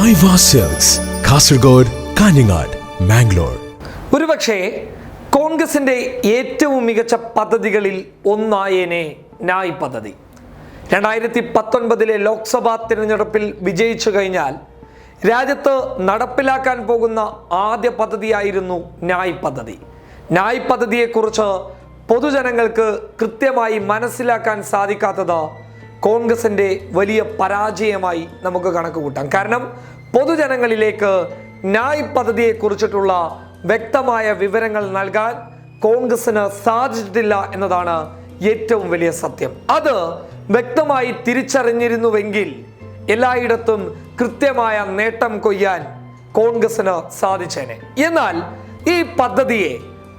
ഐവ silks, Kasaragod, Kanhangad, Mangalore. ഒരുപക്ഷേ കോൺഗ്രസിന്റെ ഏറ്റവും മികച്ച പദ്ധതികളിൽ ഒന്നായേനെ ന്യായ് പദ്ധതി. 2019 ലോക്സഭാ തിരഞ്ഞെടുപ്പിൽ വിജയിച്ചു കഴിഞ്ഞാൽ രാജ്യത്ത് നടപ്പിലാക്കാൻ പോകുന്ന ആദ്യ പദ്ധതിയായിരുന്നു ന്യായ് പദ്ധതി. ന്യായ് പദ്ധതിയെക്കുറിച്ച് പൊതുജനങ്ങൾക്ക് കൃത്യമായി മനസ്സിലാക്കാൻ സാധിക്കാത്തത് കോൺഗ്രസിന്റെ വലിയ പരാജയമായി നമുക്ക് കണക്ക് കൂട്ടാം. കാരണം പൊതുജനങ്ങളിലേക്ക് ന്യായ് പദ്ധതിയെക്കുറിച്ചിട്ടുള്ള വ്യക്തമായ വിവരങ്ങൾ നൽകാൻ കോൺഗ്രസിന് സാധിച്ചിട്ടില്ല എന്നതാണ് ഏറ്റവും വലിയ സത്യം. അത് വ്യക്തമായി തിരിച്ചറിഞ്ഞിരുന്നുവെങ്കിൽ എല്ലായിടത്തും കൃത്യമായ നേട്ടം കൊയ്യാൻ കോൺഗ്രസിന് സാധിച്ചേനെ. എന്നാൽ ഈ പദ്ധതിയെ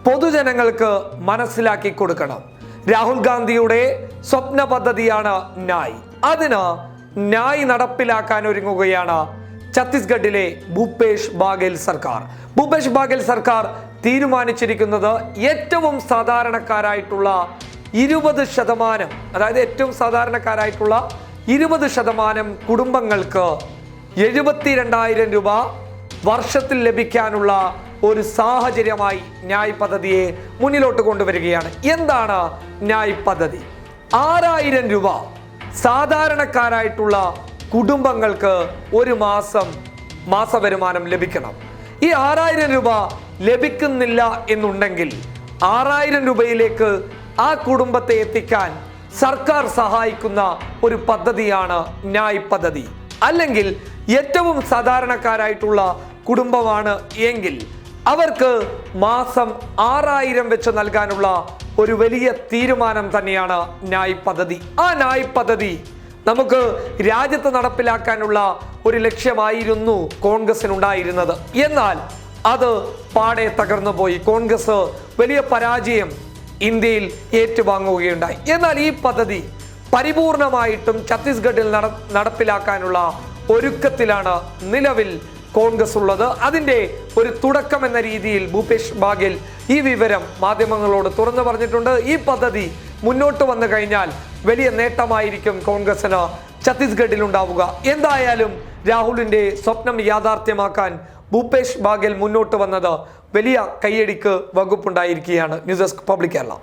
പൊതുജനങ്ങൾക്ക് മനസ്സിലാക്കി കൊടുക്കണം. രാഹുൽ ഗാന്ധിയുടെ സ്വപ്ന പദ്ധതിയാണ് ന്യായ്. അതിന് ന്യായ് നടപ്പിലാക്കാൻ ഒരുങ്ങുകയാണ് ഛത്തീസ്ഗഡിലെ ഭൂപേഷ് ബാഗേൽ സർക്കാർ. ഭൂപേഷ് ബാഗേൽ സർക്കാർ തീരുമാനിച്ചിരിക്കുന്നത് ഏറ്റവും സാധാരണക്കാരായിട്ടുള്ള 20%, അതായത് ഏറ്റവും സാധാരണക്കാരായിട്ടുള്ള 20% കുടുംബങ്ങൾക്ക് 72,000 രൂപ വർഷത്തിൽ ലഭിക്കാനുള്ള ഒരു സാഹചര്യമായി ന്യായ് പദ്ധതിയെ മുന്നിലോട്ട് കൊണ്ടുവരികയാണ്. എന്താണ് ന്യായ് പദ്ധതി? 6,000 രൂപ സാധാരണക്കാരായിട്ടുള്ള കുടുംബങ്ങൾക്ക് ഒരു മാസവരുമാനം ലഭിക്കണം. ഈ 6,000 രൂപ ലഭിക്കുന്നില്ല എന്നുണ്ടെങ്കിൽ 6,000 രൂപയിലേക്ക് ആ കുടുംബത്തെ എത്തിക്കാൻ സർക്കാർ സഹായിക്കുന്ന ഒരു പദ്ധതിയാണ് ന്യായ് പദ്ധതി. അല്ലെങ്കിൽ ഏറ്റവും സാധാരണക്കാരായിട്ടുള്ള കുടുംബമാണ് എങ്കിൽ അവർക്ക് മാസം 6,000 വെച്ച് നൽകാനുള്ള ഒരു വലിയ തീരുമാനം തന്നെയാണ് ന്യായ് പദ്ധതി. ആ ന്യായ് പദ്ധതി നമുക്ക് രാജ്യത്ത് നടപ്പിലാക്കാനുള്ള ഒരു ലക്ഷ്യമായിരുന്നു കോൺഗ്രസിനുണ്ടായിരുന്നത്. എന്നാൽ അത് പാടെ തകർന്നു പോയി. കോൺഗ്രസ് വലിയ പരാജയം ഇന്ത്യയിൽ ഏറ്റുവാങ്ങുകയുണ്ടായി. എന്നാൽ ഈ പദ്ധതി പരിപൂർണമായിട്ടും ഛത്തീസ്ഗഡിൽ നടപ്പിലാക്കാനുള്ള ഒരുക്കത്തിലാണ് നിലവിൽ കോൺഗ്രസ് ഉള്ളത്. അതിന്റെ ഒരു തുടക്കം എന്ന രീതിയിൽ ഭൂപേഷ് ബാഗേൽ ഈ വിവരം മാധ്യമങ്ങളോട് തുറന്നു പറഞ്ഞിട്ടുണ്ട്. ഈ പദ്ധതി മുന്നോട്ട് വന്നു കഴിഞ്ഞാൽ വലിയ നേട്ടമായിരിക്കും കോൺഗ്രസിന് ഛത്തീസ്ഗഡിൽ ഉണ്ടാവുക. എന്തായാലും രാഹുലിന്റെ സ്വപ്നം യാഥാർത്ഥ്യമാക്കാൻ ഭൂപേഷ് ബാഗേൽ മുന്നോട്ട് വന്നത് വലിയ കയ്യടിക്ക് വകുപ്പുണ്ടായിരിക്കുകയാണ്. News desk public Kerala.